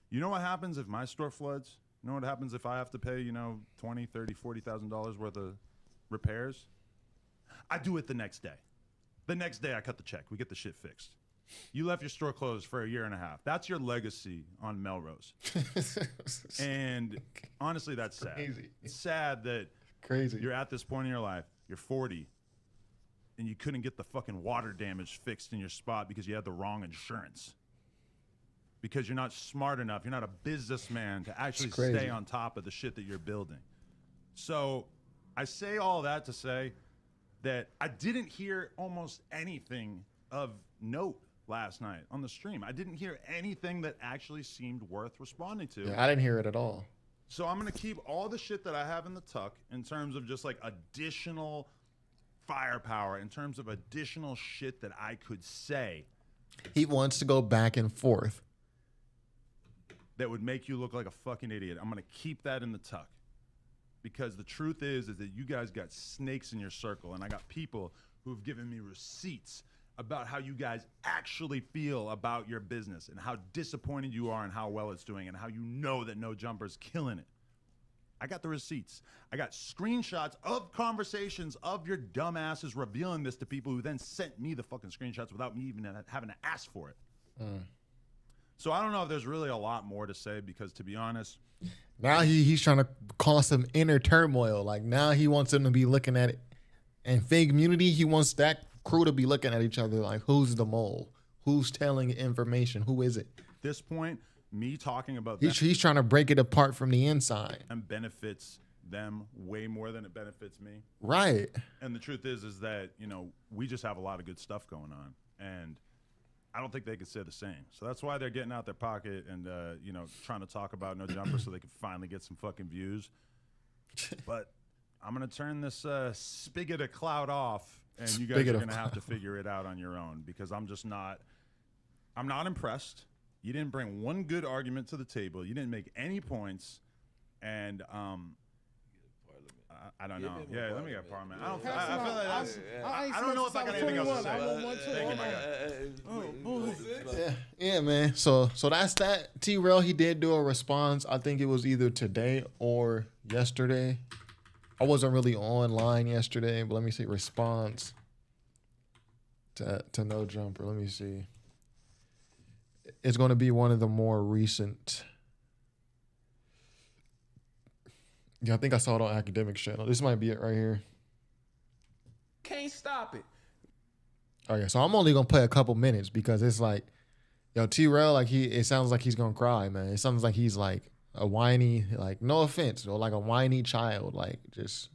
S3: You know what happens if my store floods? You know what happens if I have to pay, $20,000, $30,000, $40,000 worth of repairs? I do it the next day. The next day I cut the check. We get the shit fixed. You left your store closed for a year and a half. That's your legacy on Melrose. And honestly, that's sad.
S1: Crazy.
S3: It's sad that you're at this point in your life, you're 40, and you couldn't get the fucking water damage fixed in your spot because you had the wrong insurance. Because you're not smart enough, you're not a businessman to actually stay on top of the shit that you're building. So I say all that to say that I didn't hear almost anything of note last night on the stream. I didn't hear anything that actually seemed worth responding to.
S1: Yeah, I didn't hear it at all.
S3: So I'm going to keep all the shit that I have in the tuck in terms of just like additional firepower, in terms of additional shit that I could say.
S1: He wants to go back and forth.
S3: That would make you look like a fucking idiot. I'm going to keep that in the tuck. Because the truth is that you guys got snakes in your circle, and I got people who've given me receipts about how you guys actually feel about your business and how disappointed you are and how well it's doing and how you know that No Jumper's killing it. I got the receipts. I got screenshots of conversations of your dumbasses revealing this to people who then sent me the fucking screenshots without me even having to ask for it. So I don't know if there's really a lot more to say because, to be honest,
S1: Now he's trying to cause some inner turmoil. Like now he wants them to be looking at it. And FIGG-munity, he wants that crew to be looking at each other like, who's the mole? Who's telling information? Who is it?
S3: At this point, me talking about
S1: He's trying to break it apart from the inside.
S3: them benefits them way more than it benefits me.
S1: Right.
S3: And the truth is that, you know, we just have a lot of good stuff going on. And I don't think they could say the same. So that's why they're getting out their pocket and, you know, trying to talk about No Jumper so they can finally get some fucking views. But I'm going to turn this spigot of cloud off, and you guys are going to have to figure it out on your own because I'm not impressed. You didn't bring one good argument to the table. You didn't make any points. And I don't know. Yeah, let me get Parliament. I feel like I don't know if I got anything else to say. Thank you, my guy.
S1: Yeah, man. So that's that. T-Rell, he did do a response. I think it was either today or yesterday. I wasn't really online yesterday, but let me see. Response to No Jumper. Let me see. It's going to be one of the more recent. Yeah, I think I saw it on Academics Channel. This might be it right here.
S6: Can't stop it.
S1: Okay, so I'm only gonna play a couple minutes because it's like, yo, T-Rell, like it sounds like he's gonna cry, man. It sounds like he's like a whiny, like no offense, or like a whiny child, like just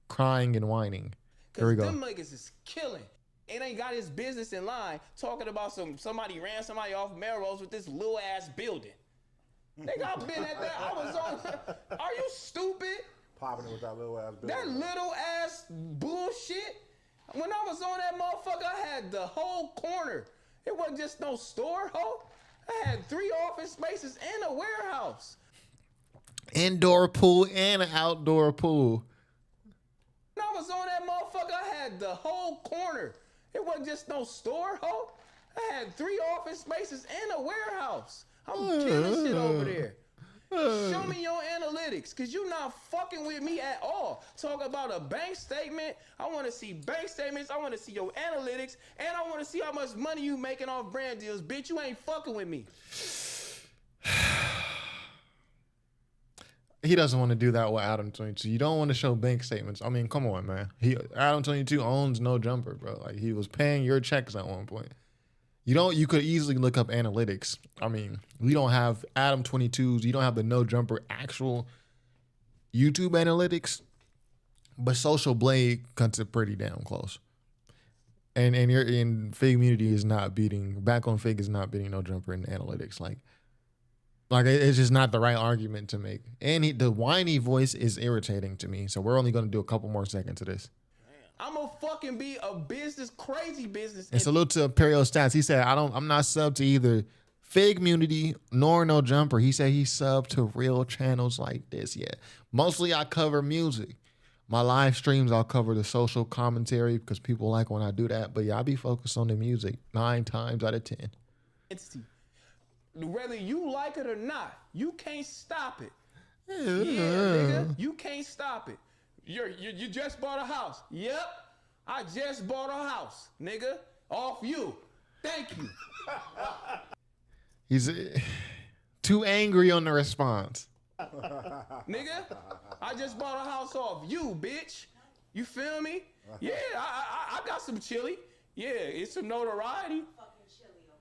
S1: crying and whining. Here we go.
S6: Them niggas is killing. It ain't got his business in line talking about somebody ran somebody off Melrose with this little ass building. Nigga, I've been at that. I was on. Are you stupid?
S8: Popping it with that little ass building.
S6: That little ass bullshit. When I was on that motherfucker, I had the whole corner. It wasn't just no store, ho. I had 3 office spaces and a warehouse.
S1: Indoor pool and an outdoor pool.
S6: When I was on that motherfucker, I had the whole corner. It wasn't just no store, ho. I had 3 office spaces and a warehouse. I'm killing shit over there. Show me your analytics, because you're not fucking with me at all. Talk about a bank statement. I want to see bank statements. I want to see your analytics. And I want to see how much money you making off brand deals. Bitch, you ain't fucking with me.
S1: He doesn't want to do that with Adam 22. You don't want to show bank statements. I mean, come on, man. Adam 22 owns No Jumper, bro. Like, he was paying your checks at one point. You could easily look up analytics. I mean, we don't have Adam 22s. You don't have the No Jumper actual YouTube analytics, but Social Blade cuts it pretty damn close. And you're in FIGG-munity is not beating, back on FIGG is not beating No Jumper in analytics. Like it's just not the right argument to make. And the whiny voice is irritating to me. So we're only going to do a couple more seconds of this.
S6: I'm gonna fucking be a crazy business.
S1: And salute to Imperial Stats. He said, I'm not sub to either FIGG-munity nor No Jumper. He said he subbed to real channels like this. Yeah. Mostly I cover music. My live streams, I'll cover the social commentary because people like when I do that. But yeah, I be focused on the music 9 times out of 10.
S6: Entity. Whether you like it or not, you can't stop it.
S1: Yeah,
S6: nigga, you can't stop it. You just bought a house. Yep, I just bought a house, nigga. Off you. Thank you.
S1: He's too angry on the response.
S6: Nigga, I just bought a house off you, bitch. You feel me? Yeah, I got some chili. Yeah, it's some notoriety.
S9: Fucking chili over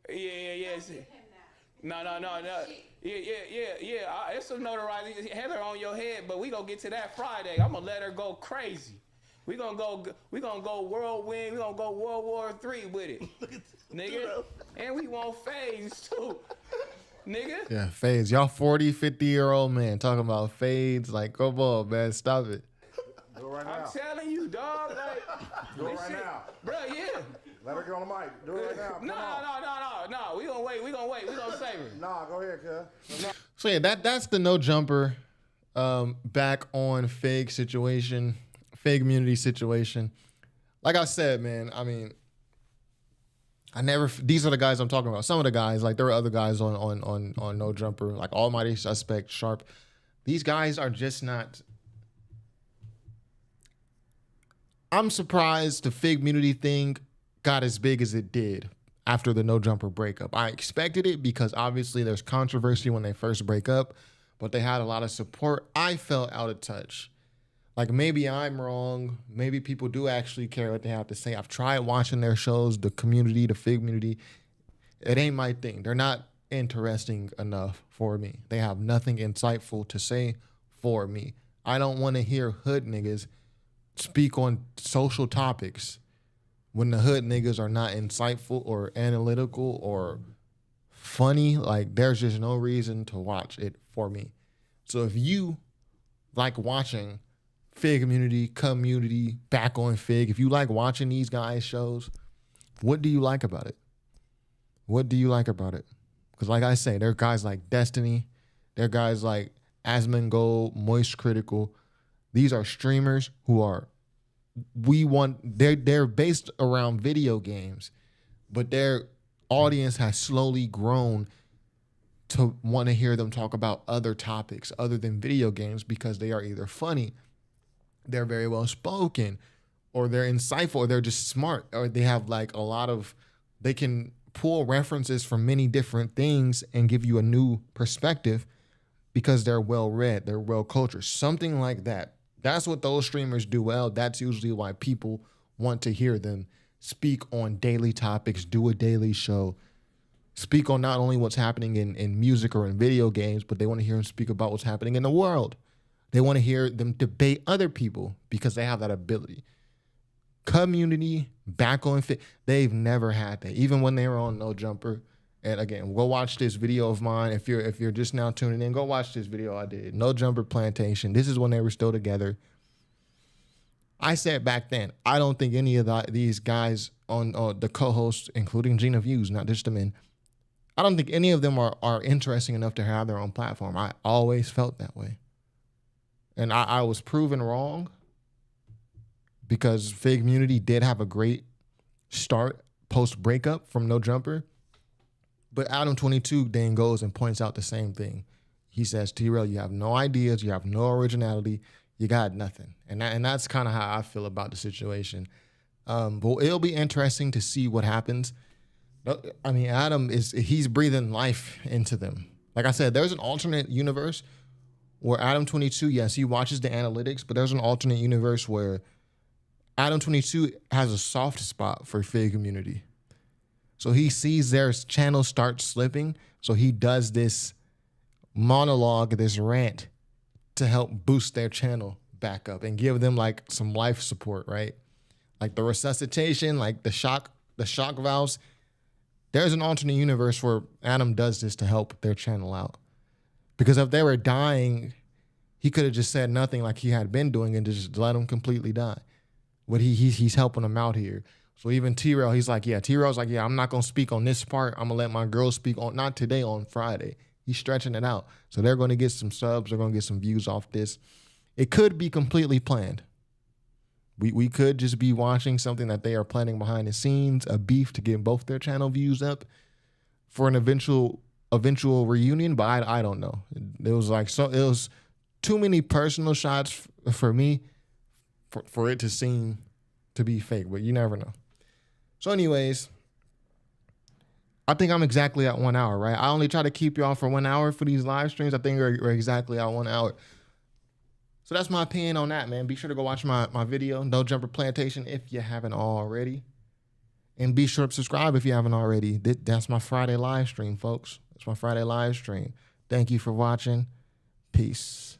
S9: there.
S6: Yeah.
S9: Don't give him that.
S6: No. Yeah. It's some notoriety. Heather on your head, but we gonna get to that Friday. I'm gonna let her go crazy. We gonna go whirlwind. We gonna go World War III with it, nigga. And we want fades too, nigga.
S1: Yeah, fades. Y'all 40, 50-year-old man talking about fades. Like, come on, man, stop it.
S8: Do it right now.
S6: I'm telling you, dog. Like,
S8: Do it right now.
S6: bro. Yeah.
S8: Let her get on the mic. Do it right now. Come on.
S6: No. We gonna wait. We gonna save her.
S8: Nah, go ahead, cuz.
S1: So yeah, that's the No Jumper back on FIGG situation, FIGG-munity situation. Like I said, man, I mean, these are the guys I'm talking about. Some of the guys, like there were other guys on No Jumper, like Almighty Suspect, Sharp. These guys are just not. I'm surprised the FIGG-munity thing got as big as it did after the No Jumper breakup. I expected it because obviously there's controversy when they first break up, but they had a lot of support. I felt out of touch. Like maybe I'm wrong. Maybe people do actually care what they have to say. I've tried watching their shows, the community, the FIGG community. It ain't my thing. They're not interesting enough for me. They have nothing insightful to say for me. I don't want to hear hood niggas speak on social topics when the hood niggas are not insightful or analytical or funny. Like there's just no reason to watch it for me. So if you like watching FIGG community, back on FIGG, if you like watching these guys' shows, what do you like about it? What do you like about it? Because like I say, there are guys like Destiny, there are guys like Asmongold, Moist Critical. These are streamers who are, they're based around video games, but their audience has slowly grown to want to hear them talk about other topics other than video games because they are either funny, they're very well spoken, or they're insightful, or they're just smart, or they have like a lot of, they can pull references from many different things and give you a new perspective because they're well read, they're well cultured, something like that. That's what those streamers do well. That's usually why people want to hear them speak on daily topics, do a daily show, speak on not only what's happening in music or in video games, but they want to hear them speak about what's happening in the world. They want to hear them debate other people because they have that ability. Community, back on FIGG, they've never had that. Even when they were on No Jumper. And again, go watch this video of mine. If you're just now tuning in, go watch this video I did. No Jumper Plantation. This is when they were still together. I said back then, I don't think any of these guys on the co-hosts, including Gina Views, not just the men, I don't think any of them are interesting enough to have their own platform. I always felt that way. And I was proven wrong because FIGG community did have a great start post-breakup from No Jumper. But Adam22 then goes and points out the same thing. He says, T-Rell, you have no ideas, you have no originality, you got nothing. And that's kind of how I feel about the situation. But it'll be interesting to see what happens. I mean, Adam he's breathing life into them. Like I said, there's an alternate universe where Adam22, yes, he watches the analytics, but there's an alternate universe where Adam22 has a soft spot for FIGG community. So he sees their channel start slipping, so he does this monologue, this rant to help boost their channel back up and give them like some life support, right? Like the resuscitation, like the shock valves. There's an alternate universe where Adam does this to help their channel out. Because if they were dying, he could have just said nothing like he had been doing and just let them completely die. But he's helping them out here. So even T-Rell, he's like, yeah, T-Rell's like, yeah, I'm not going to speak on this part. I'm going to let my girls speak on, not today, on Friday. He's stretching it out. So they're going to get some subs. They're going to get some views off this. It could be completely planned. We could just be watching something that they are planning behind the scenes, a beef to get both their channel views up for an eventual reunion, but I don't know. It was too many personal shots for me for it to seem to be fake, but you never know. So anyways, I think I'm exactly at 1 hour, right? I only try to keep y'all for 1 hour for these live streams. I think we're exactly at 1 hour. So that's my opinion on that, man. Be sure to go watch my video, No Jumper Plantation, if you haven't already. And be sure to subscribe if you haven't already. That's my Friday live stream, folks. That's my Friday live stream. Thank you for watching. Peace.